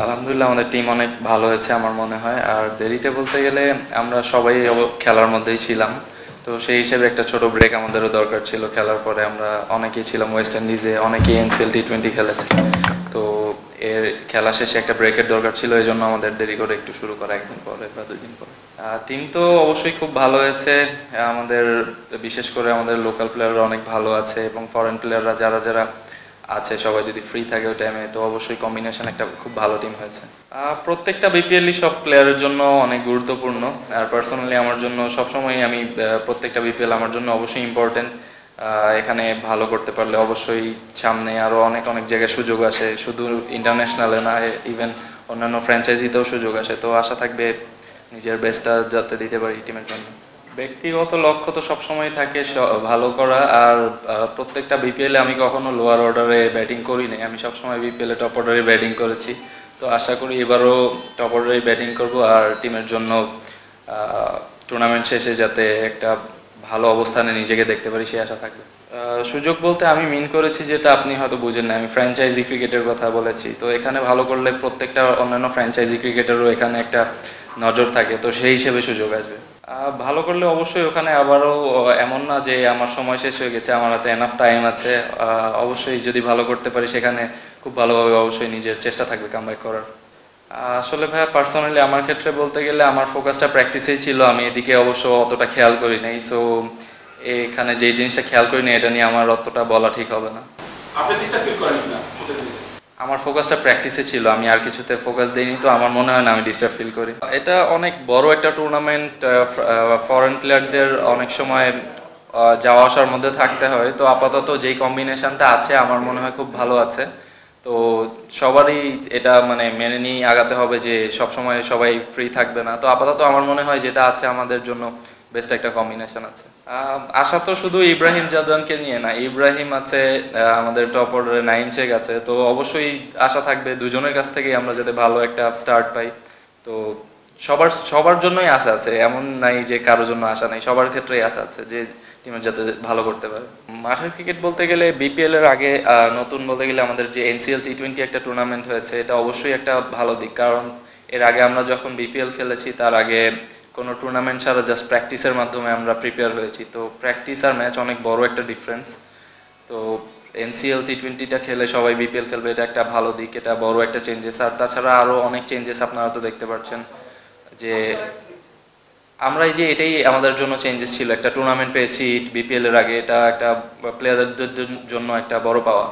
আলহামদুলিল্লাহ আমাদের টিম অনেক ভালো হয়েছে আমার মনে হয়। আর দেরিতে বলতে গেলে আমরা সবাই খেলার মধ্যেই ছিলাম, তো সেই হিসেবে একটা ছোট ব্রেক আমাদেরও দরকার ছিল। খেলার পরে আমরা অনেকেই ছিলাম ওয়েস্ট ইন্ডিজে, অনেকেই এনসিএল টি20 খেলেছে, তো এর খেলা শেষে একটা ব্রেকের দরকার ছিল, এই জন্য আমাদের দেরি করে একটু শুরু করা, একদিন পরে বা 2 দিন পরে। টিম তো অবশ্যই খুব ভালো হয়েছে আমাদের, বিশেষ করে আমাদের লোকাল প্লেয়াররা অনেক ভালো আছে এবং ফরেন প্লেয়াররা যারা যারা আছে সবাই যদি ফ্রি থাকে ওই টাইমে, তো অবশ্যই কম্বিনেশন একটা খুব ভালো টিম হয়েছে। প্রত্যেকটা বিপিএলই সব প্লেয়ারের জন্য অনেক গুরুত্বপূর্ণ, আর পার্সোনালি আমার জন্য সবসময় আমি প্রত্যেকটা বিপিএল আমার জন্য অবশ্যই ইম্পর্টেন্ট। এখানে ভালো করতে পারলে অবশ্যই সামনে আরও অনেক অনেক জায়গায় সুযোগ আসে, শুধু ইন্টারন্যাশনালে না, ইভেন অন্যান্য ফ্র্যাঞ্চাইজিতেও সুযোগ আসে। তো আশা থাকবে নিজের বেস্টটা যাতে দিতে পারি টিমের জন্য। ব্যক্তিগত লক্ষ্য তো সবসময় থাকে ভালো করা, আর প্রত্যেকটা বিপিএলে আমি কখনো লোয়ার অর্ডারে ব্যাটিং করি নাই, আমি সবসময় বিপিএলে টপ অর্ডারে ব্যাটিং করেছি। তো আশা করি এবারও টপ অর্ডারে ব্যাটিং করব, আর টিমের জন্য টুর্নামেন্ট শেষে যাতে একটা ভালো অবস্থানে নিজেকে দেখতে পারি সেই আশা থাকবে। সুযোগ বলতে আমি মিন করেছি যেটা আপনি হয়তো বুঝেন না, আমি ফ্র্যাঞ্চাইজি ক্রিকেটের কথা বলেছি। তো এখানে ভালো করলে প্রত্যেকটা অন্যান্য ফ্র্যাঞ্চাইজি ক্রিকেটেরও এখানে একটা নজর থাকে, তো সেই হিসেবে সুযোগ আসবে। ভালো করলে অবশ্যই ওখানে আবারও, এমন না যে আমার সময় শেষ হয়ে গেছে, আমার হাতে এনাফ টাইম আছে। অবশ্যই যদি ভালো করতে পারি সেখানে খুব ভালোভাবে অবশ্যই নিজের চেষ্টা থাকবে কামব্যাক করার। আসলে ভাইয়া পার্সোনালি আমার ক্ষেত্রে বলতে গেলে আমার ফোকাসটা প্র্যাকটিসেই ছিল, আমি এদিকে অবশ্য অতটা খেয়াল করি নাই। সো এখানে যেই জিনিসটা খেয়াল করি না এটা নিয়ে আমার অতটা বলা ঠিক হবে না। আমার ফোকাসটা প্র্যাকটিসে ছিল, আমি আর কিছুতে ফোকাস দিইনি, তো আমার মনে হয় না আমি ডিস্টার্ব ফিল করি। এটা অনেক বড় একটা টুর্নামেন্ট, ফরেন প্লেয়ারদের অনেক সময় যাওয়া আসার মধ্যে থাকতে হয়। তো আপাতত যেই কম্বিনেশনটা আছে আমার মনে হয় খুব ভালো আছে। তো সবারই এটা মানে মেনে নিয়ে আগাতে হবে যে সব সময় সবাই ফ্রি থাকবে না। তো আপাতত আমার মনে হয় যেটা আছে আমাদের জন্য বেস্ট একটা কম্বিনেশন আছে। আশা তো শুধু ইব্রাহিম জাদানকে নিয়ে না, ইব্রাহিম আছে, আমাদের টপ অর্ডারে নাইম শেখ আছে, তো অবশ্যই আশা থাকবে দুজনের কাছ থেকেই আমরা যাতে ভালো একটা স্টার্ট পাই। তো সবার সবার জন্যই আশা আছে, এমন নাই যে কারোর জন্য আশা নাই, সবার ক্ষেত্রেই আশা আছে যে টিমের যাতে ভালো করতে পারে। মাঠের ক্রিকেট বলতে গেলে বিপিএল এর আগে নতুন বলতে গেলে আমাদের যে এনসিএল টি20 একটা টুর্নামেন্ট হয়েছে, এটা অবশ্যই একটা ভালো দিক। কারণ এর আগে আমরা যখন বিপিএল খেলেছি তার আগে কোনো টুর্নামেন্ট ছাড়া জাস্ট প্র্যাকটিসের মাধ্যমে আমরা প্রিপেয়ার হয়েছি। তো প্র্যাকটিস আর ম্যাচ অনেক বড় একটা ডিফারেন্স। তো এনসিএল টি20টা খেলে সবাই বিপিএল খেলবে, এটা একটা ভালো দিক, এটা বড় একটা চেঞ্জেস। আর তাছাড়া আরও অনেক চেঞ্জেস আপনারা তো দেখতে পাচ্ছেন যে আমরা এই যে এটাই আমাদের জন্য চেঞ্জেস ছিল, একটা টুর্নামেন্ট পেয়েছি বিপিএল এর আগে, এটা একটা প্লেয়ারদের জন্য একটা বড় পাওয়া।